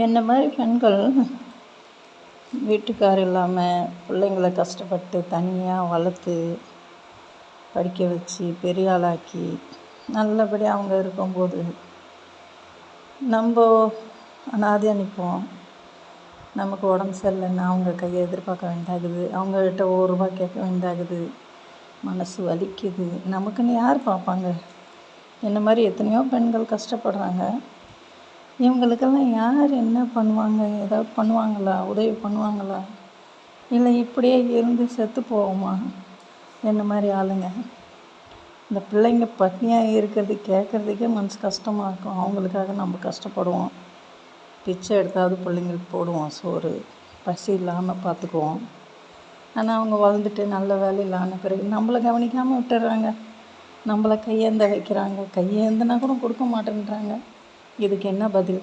என்ன மாதிரி பெண்கள் வீட்டுக்கார் இல்லாமல் பிள்ளைங்கள கஷ்டப்பட்டு தனியாக வளர்த்து படிக்க வச்சு பெரிய ஆளாக்கி நல்லபடியாக அவங்க இருக்கும்போது நம்ம அனாதையாக நிற்போம். நமக்கு உடம்பு சரியில்லைன்னா அவங்க கையை எதிர்பார்க்க வேண்டியதாகுது, அவங்கக்கிட்ட ரூபா கேட்க வேண்டியதாகுது, மனசு வலிக்குது. நமக்குன்னு யார் பார்ப்பாங்க? என்ன மாதிரி எத்தனையோ பெண்கள் கஷ்டப்படுறாங்க. இவங்களுக்கெல்லாம் யார் என்ன பண்ணுவாங்க? ஏதாவது பண்ணுவாங்களா? உதவி பண்ணுவாங்களா? இல்லை இப்படியே இருந்து செத்து போவோமா? என்ன மாதிரி ஆளுங்க இந்த பிள்ளைங்க பட்னியாக இருக்கிறது கேட்குறதுக்கே மனசு கஷ்டமாக இருக்கும். அவங்களுக்காக நம்ம கஷ்டப்படுவோம், பிச்சை எடுத்தாவது பிள்ளைங்களுக்கு போடுவோம், சோறு பசி இல்லாமல் பார்த்துக்குவோம். ஆனால் அவங்க வளர்ந்துட்டு நல்ல வேலையில் ஆன பிறகு நம்மளை கவனிக்காமல் விட்டுடுறாங்க. நம்மளை கையேந்த வைக்கிறாங்க, கையேந்தினா கூட கொடுக்க மாட்டேன்றாங்க. இதுக்கு என்ன பதில்?